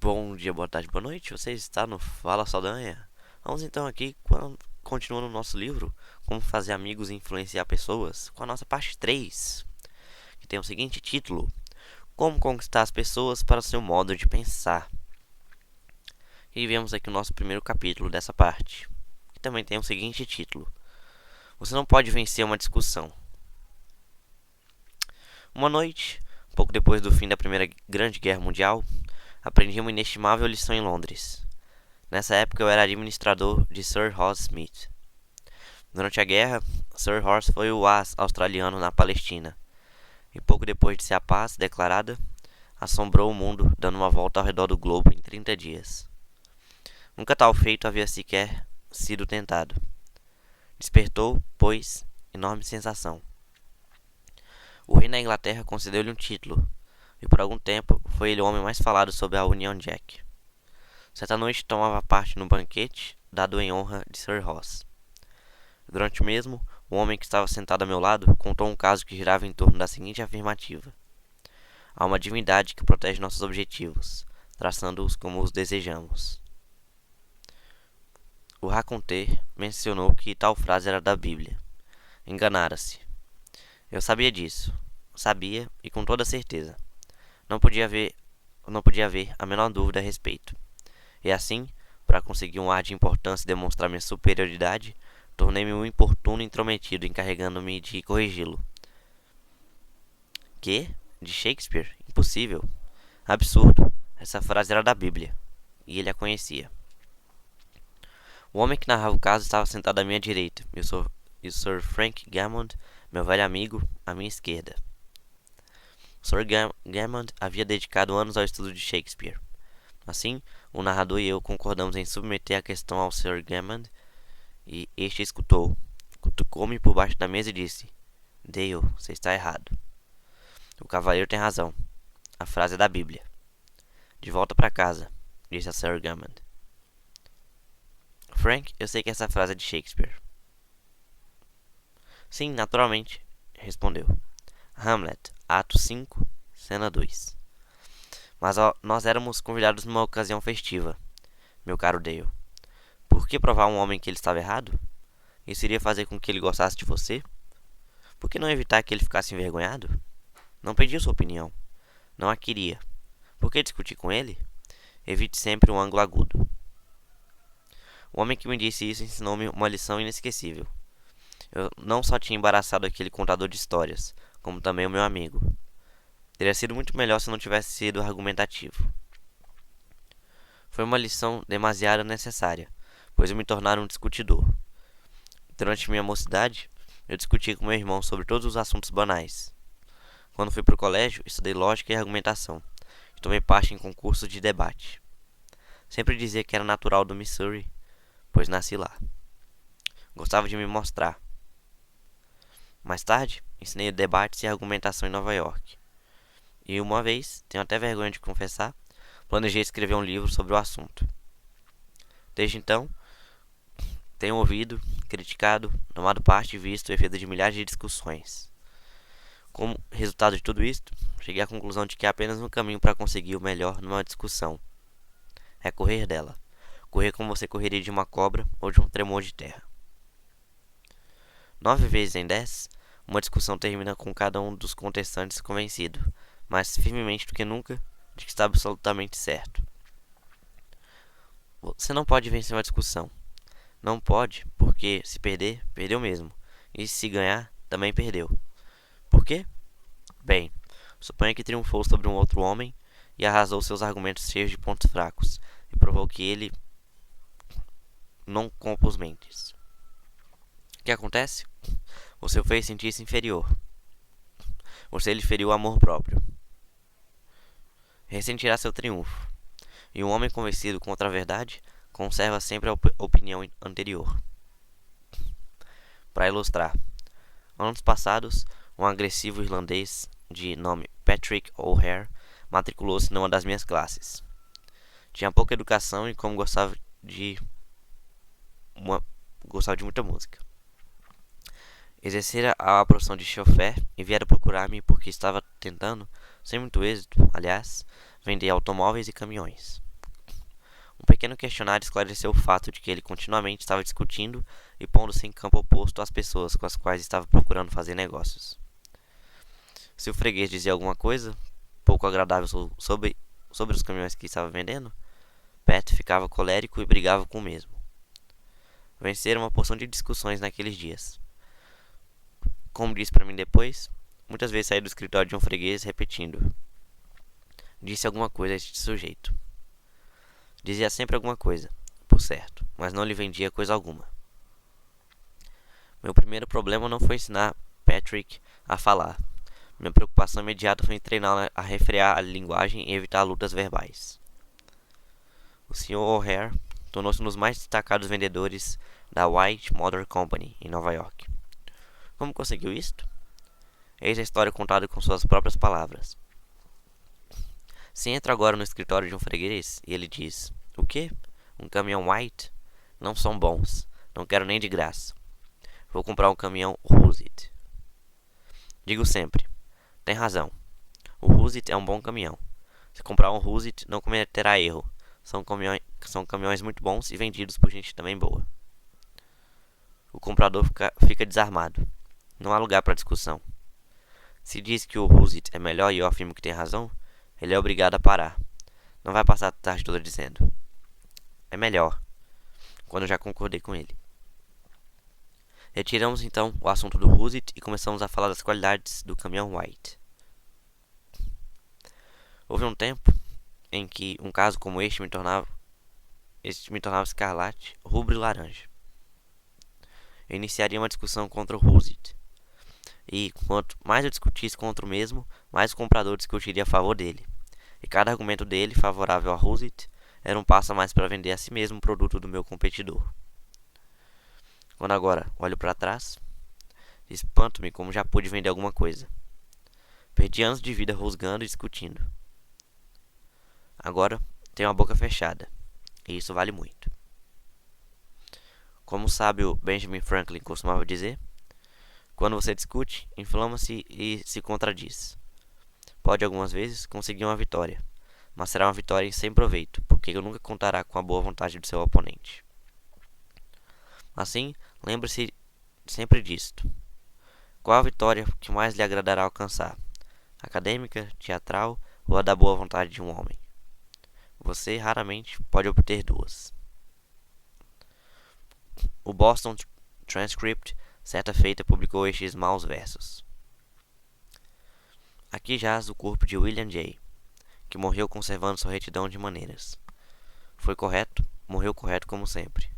Bom dia, boa tarde, boa noite. Você está no Fala Saldanha? Vamos então aqui, continuando o nosso livro, Como Fazer Amigos e Influenciar Pessoas, com a nossa parte 3, que tem o seguinte título: Como Conquistar as Pessoas para o Seu Modo de Pensar. E vemos aqui o nosso primeiro capítulo dessa parte, que também tem o seguinte título: Você não pode vencer uma discussão. Uma noite, pouco depois do fim da Primeira Grande Guerra Mundial, aprendi uma inestimável lição em Londres. Nessa época eu era administrador de Sir Horace Smith. Durante a guerra, Sir Horace foi o as australiano na Palestina, e pouco depois de ser a paz declarada, assombrou o mundo dando uma volta ao redor do globo em 30 dias. Nunca tal feito havia sequer sido tentado. Despertou, pois, enorme sensação. O rei da Inglaterra concedeu-lhe um título, e por algum tempo foi ele o homem mais falado sobre a Union Jack. Certa noite tomava parte no banquete dado em honra de Sir Horace. Durante o mesmo, o homem que estava sentado a meu lado contou um caso que girava em torno da seguinte afirmativa: há uma divindade que protege nossos objetivos, traçando-os como os desejamos. O raconter mencionou que tal frase era da Bíblia. Enganara-se. Eu sabia disso. Sabia, e com toda certeza. Não podia haver a menor dúvida a respeito. E assim, para conseguir um ar de importância e demonstrar minha superioridade, tornei-me um importuno intrometido, encarregando-me de corrigi-lo. Que? De Shakespeare? Impossível. Absurdo. Essa frase era da Bíblia. E ele a conhecia. O homem que narrava o caso estava sentado à minha direita, e o Sir Frank Gammond, meu velho amigo, à minha esquerda. Sir Gammond havia dedicado anos ao estudo de Shakespeare. Assim, o narrador e eu concordamos em submeter a questão ao Sr. Gammond, e este escutou, cutucou-me por baixo da mesa e disse: Dale, você está errado. O cavaleiro tem razão. A frase é da Bíblia. De volta para casa, disse a Sr. Gammond. Frank, eu sei que essa frase é de Shakespeare. Sim, naturalmente, respondeu. Hamlet, ato 5, cena 2. Mas nós éramos convidados numa ocasião festiva, meu caro Dale. Por que provar a um homem que ele estava errado? Isso iria fazer com que ele gostasse de você? Por que não evitar que ele ficasse envergonhado? Não pedi sua opinião. Não a queria. Por que discutir com ele? Evite sempre um ângulo agudo. O homem que me disse isso ensinou-me uma lição inesquecível. Eu não só tinha embaraçado aquele contador de histórias, como também o meu amigo. Teria sido muito melhor se não tivesse sido argumentativo. Foi uma lição demasiado necessária, pois eu me tornara um discutidor. Durante minha mocidade, eu discutia com meu irmão sobre todos os assuntos banais. Quando fui para o colégio, estudei lógica e argumentação, e tomei parte em concursos de debate. Sempre dizia que era natural do Missouri, pois nasci lá. Gostava de me mostrar. Mais tarde, ensinei debates e argumentação em Nova York. E uma vez, tenho até vergonha de confessar, planejei escrever um livro sobre o assunto. Desde então, tenho ouvido, criticado, tomado parte e visto o efeito de milhares de discussões. Como resultado de tudo isto, cheguei à conclusão de que há apenas um caminho para conseguir o melhor numa discussão. É correr dela. Correr como você correria de uma cobra ou de um tremor de terra. 9 vezes em 10, uma discussão termina com cada um dos contestantes convencido, mais firmemente do que nunca, de que está absolutamente certo. Você não pode vencer uma discussão. Não pode, porque se perder, perdeu mesmo. E se ganhar, também perdeu. Por quê? Bem, suponha que triunfou sobre um outro homem e arrasou seus argumentos cheios de pontos fracos, e provou que ele não compôs mentes. O que acontece? Você o fez sentir-se inferior. Você lhe feriu o amor próprio. Ressentirá seu triunfo. E um homem convencido contra a verdade conserva sempre a opinião anterior. Para ilustrar, anos passados, um agressivo irlandês de nome Patrick O'Hare matriculou-se numa das minhas classes. Tinha pouca educação e, como gostava de muita música. Exercera a profissão de chofer e viera procurar-me porque estava tentando, sem muito êxito, aliás, vender automóveis e caminhões. Um pequeno questionário esclareceu o fato de que ele continuamente estava discutindo e pondo-se em campo oposto às pessoas com as quais estava procurando fazer negócios. Se o freguês dizia alguma coisa pouco agradável sobre os caminhões que estava vendendo, Pat ficava colérico e brigava com o mesmo. Venceram uma porção de discussões naqueles dias. Como disse para mim depois, muitas vezes saí do escritório de um freguês repetindo: disse alguma coisa a este sujeito. Dizia sempre alguma coisa, por certo, mas não lhe vendia coisa alguma. Meu primeiro problema não foi ensinar Patrick a falar. Minha preocupação imediata foi em treiná-lo a refrear a linguagem e evitar lutas verbais. O Sr. O'Hare tornou-se um dos mais destacados vendedores da White Motor Company, em Nova York. Como conseguiu isto? Eis a história contada com suas próprias palavras. Se entra agora no escritório de um freguês e ele diz: o quê? Um caminhão White? Não são bons. Não quero nem de graça. Vou comprar um caminhão Husit. Digo sempre: tem razão. O Husit é um bom caminhão. Se comprar um Husit, não cometerá erro. São caminhões muito bons e vendidos por gente também boa. O comprador fica desarmado. Não há lugar para discussão. Se diz que o Husit é melhor e eu afirmo que tem razão, ele é obrigado a parar. Não vai passar a tarde toda dizendo: é melhor, quando eu já concordei com ele. Retiramos então o assunto do Husit e começamos a falar das qualidades do caminhão White. Houve um tempo em que um caso como este me tornava escarlate, rubro e laranja. Eu iniciaria uma discussão contra o Husit. E quanto mais eu discutisse contra o mesmo, mais o comprador discutiria a favor dele. E cada argumento dele, favorável a Husit, era um passo a mais para vender a si mesmo o produto do meu competidor. Quando agora olho para trás, espanto-me como já pude vender alguma coisa. Perdi anos de vida rosgando e discutindo. Agora tenho a boca fechada, e isso vale muito. Como o sábio Benjamin Franklin costumava dizer, quando você discute, inflama-se e se contradiz. Pode algumas vezes conseguir uma vitória, mas será uma vitória sem proveito, porque nunca contará com a boa vontade do seu oponente. Assim, lembre-se sempre disto. Qual a vitória que mais lhe agradará alcançar? Acadêmica, teatral ou a da boa vontade de um homem? Você raramente pode obter duas. O Boston Transcript, certa feita, publicou estes maus versos. Aqui jaz o corpo de William J., que morreu conservando sua retidão de maneiras. Foi correto, morreu correto como sempre,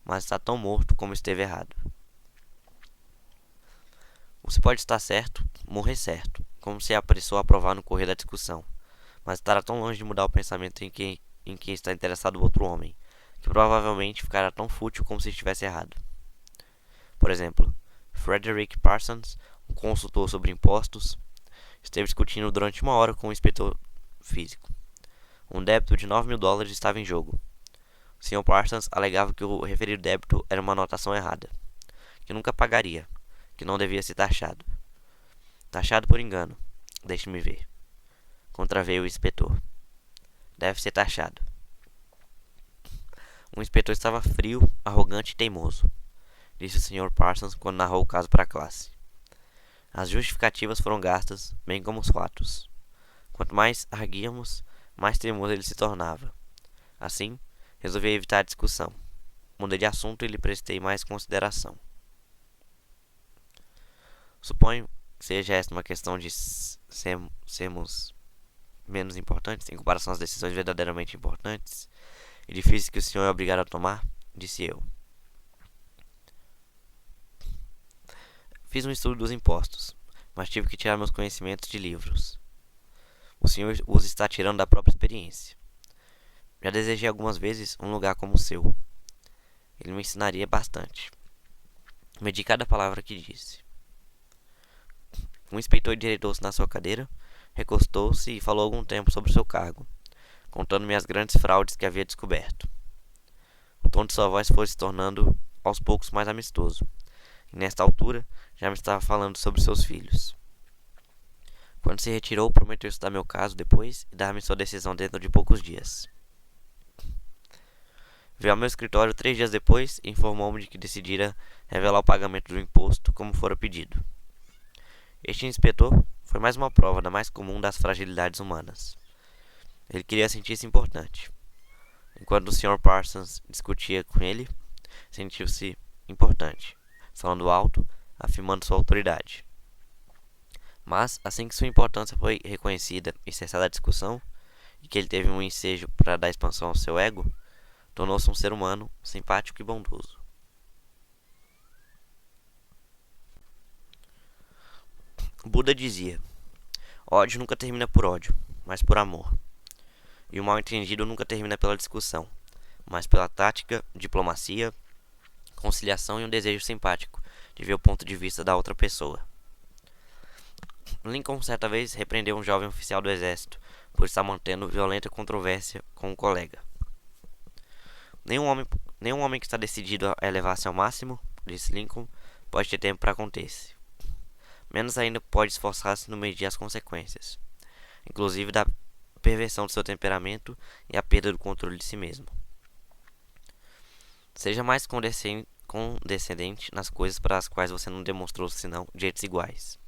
mas está tão morto como esteve errado. Você pode estar certo, morrer certo, como se apressou a provar no correr da discussão, mas estará tão longe de mudar o pensamento em quem está interessado o outro homem, que provavelmente ficará tão fútil como se estivesse errado. Por exemplo, Frederick Parsons, um consultor sobre impostos, esteve discutindo durante 1 hora com um inspetor físico. Um débito de $9.000 estava em jogo. O Sr. Parsons alegava que o referido débito era uma anotação errada, que nunca pagaria, que não devia ser taxado. Taxado por engano, deixe-me ver. Contraveio o inspetor. Deve ser taxado. O inspetor estava frio, arrogante e teimoso, disse o Sr. Parsons quando narrou o caso para a classe. As justificativas foram gastas, bem como os fatos. Quanto mais arguíamos, mais teimoso ele se tornava. Assim, resolvi evitar a discussão. Mudei de assunto e lhe prestei mais consideração. Suponho que seja esta uma questão de sermos menos importantes em comparação às decisões verdadeiramente importantes e difíceis que o senhor é obrigado a tomar, disse eu. Fiz um estudo dos impostos, mas tive que tirar meus conhecimentos de livros. O senhor os está tirando da própria experiência. Já desejei algumas vezes um lugar como o seu. Ele me ensinaria bastante. Medi cada palavra que disse. O inspetor endireitou-se na sua cadeira, recostou-se e falou algum tempo sobre o seu cargo, contando-me as grandes fraudes que havia descoberto. O tom de sua voz foi se tornando aos poucos mais amistoso, e nesta altura já me estava falando sobre seus filhos. Quando se retirou, prometeu estudar meu caso depois e dar-me sua decisão dentro de poucos dias. Veio ao meu escritório 3 dias depois e informou-me de que decidira revelar o pagamento do imposto como fora pedido. Este inspetor foi mais uma prova da mais comum das fragilidades humanas. Ele queria sentir-se importante. Enquanto o Sr. Parsons discutia com ele, sentiu-se importante, falando alto, afirmando sua autoridade. Mas, assim que sua importância foi reconhecida e cessada a discussão, e que ele teve um ensejo para dar expansão ao seu ego, tornou-se um ser humano simpático e bondoso. Buda dizia: ódio nunca termina por ódio, mas por amor. E o mal-entendido nunca termina pela discussão, mas pela tática, diplomacia, conciliação e um desejo simpático de ver o ponto de vista da outra pessoa. Lincoln certa vez repreendeu um jovem oficial do exército por estar mantendo violenta controvérsia com um colega. Nenhum homem que está decidido a elevar-se ao máximo, disse Lincoln, pode ter tempo para conter-se. Menos ainda pode esforçar-se no medir as consequências, inclusive da perversão do seu temperamento e a perda do controle de si mesmo. Seja mais condescendente nas coisas para as quais você não demonstrou senão direitos iguais.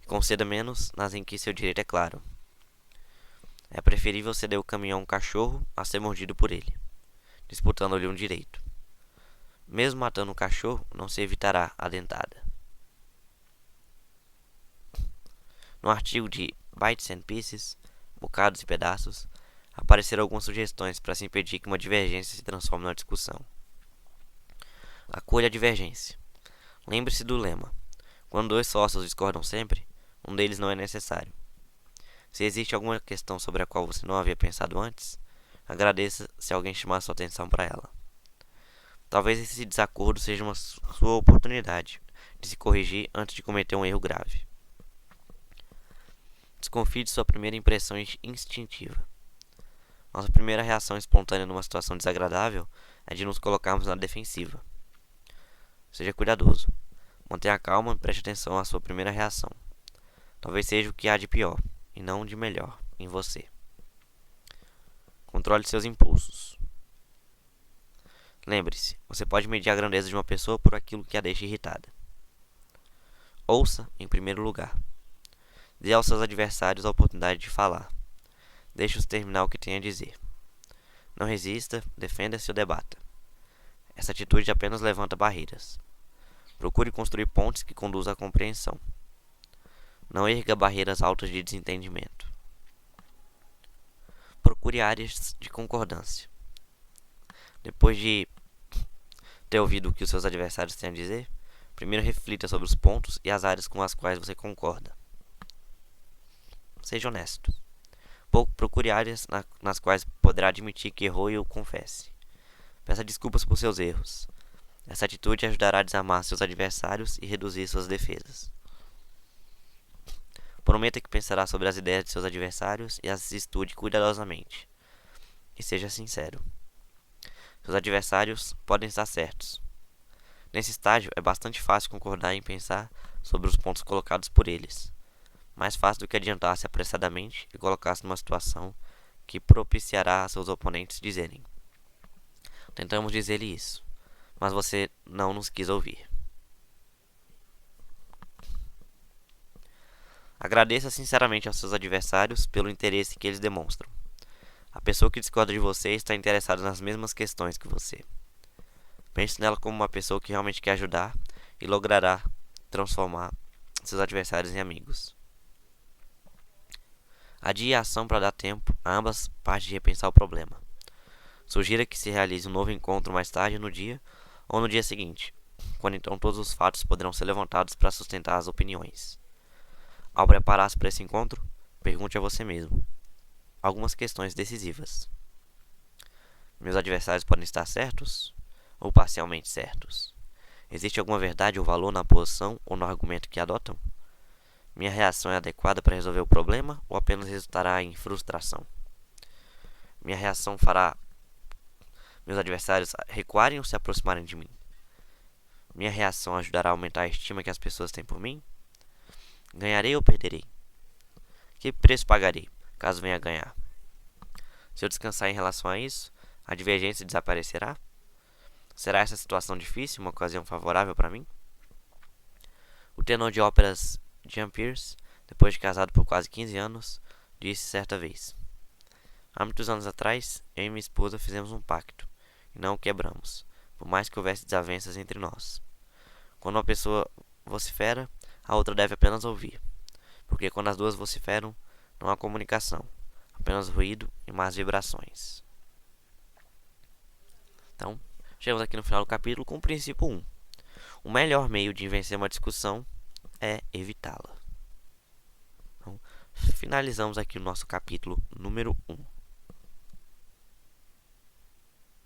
E conceda menos nas em que seu direito é claro. É preferível ceder o caminho a um cachorro a ser mordido por ele, disputando-lhe um direito. Mesmo matando um cachorro, não se evitará a dentada. No artigo de Bites and Pieces, Bocados e Pedaços, apareceram algumas sugestões para se impedir que uma divergência se transforme numa discussão. Acolha a divergência. Lembre-se do lema: quando dois sócios discordam sempre, um deles não é necessário. Se existe alguma questão sobre a qual você não havia pensado antes, agradeça se alguém chamar sua atenção para ela. Talvez esse desacordo seja uma sua oportunidade de se corrigir antes de cometer um erro grave. Desconfie de sua primeira impressão instintiva. Nossa primeira reação espontânea numa situação desagradável é de nos colocarmos na defensiva. Seja cuidadoso. Mantenha calma e preste atenção à sua primeira reação. Talvez seja o que há de pior, e não de melhor, em você. Controle seus impulsos. Lembre-se, você pode medir a grandeza de uma pessoa por aquilo que a deixa irritada. Ouça, em primeiro lugar. Dê aos seus adversários a oportunidade de falar. Deixe-os terminar o que tem a dizer. Não resista, defenda-se ou debata. Essa atitude apenas levanta barreiras. Procure construir pontes que conduzam à compreensão. Não erga barreiras altas de desentendimento. Procure áreas de concordância. Depois de ter ouvido o que os seus adversários têm a dizer, primeiro reflita sobre os pontos e as áreas com as quais você concorda. Seja honesto. Procure áreas nas quais poderá admitir que errou e o confesse. Peça desculpas por seus erros. Essa atitude ajudará a desarmar seus adversários e reduzir suas defesas. Prometa que pensará sobre as ideias de seus adversários e as estude cuidadosamente. E seja sincero. Seus adversários podem estar certos. Nesse estágio, é bastante fácil concordar em pensar sobre os pontos colocados por eles. Mais fácil do que adiantar-se apressadamente e colocar-se numa situação que propiciará a seus oponentes dizerem: tentamos dizer-lhe isso, mas você não nos quis ouvir. Agradeça sinceramente aos seus adversários pelo interesse que eles demonstram. A pessoa que discorda de você está interessada nas mesmas questões que você. Pense nela como uma pessoa que realmente quer ajudar e logrará transformar seus adversários em amigos. Adie a ação para dar tempo a ambas partes de repensar o problema. Sugira que se realize um novo encontro mais tarde no dia ou no dia seguinte, quando então todos os fatos poderão ser levantados para sustentar as opiniões. Ao preparar-se para esse encontro, pergunte a você mesmo algumas questões decisivas. Meus adversários podem estar certos ou parcialmente certos? Existe alguma verdade ou valor na posição ou no argumento que adotam? Minha reação é adequada para resolver o problema ou apenas resultará em frustração? Minha reação fará meus adversários recuarem ou se aproximarem de mim? Minha reação ajudará a aumentar a estima que as pessoas têm por mim? Ganharei ou perderei? Que preço pagarei, caso venha a ganhar? Se eu descansar em relação a isso, a divergência desaparecerá? Será essa situação difícil uma ocasião favorável para mim? O tenor de óperas Jean Pierce, depois de casado por quase 15 anos, disse certa vez: há muitos anos atrás, eu e minha esposa fizemos um pacto, e não o quebramos, por mais que houvesse desavenças entre nós. Quando uma pessoa vocifera, a outra deve apenas ouvir, porque quando as duas vociferam, não há comunicação, apenas ruído e más vibrações. Então, chegamos aqui no final do capítulo com o princípio 1. O melhor meio de vencer uma discussão é evitá-la. Então, finalizamos aqui o nosso capítulo número 1.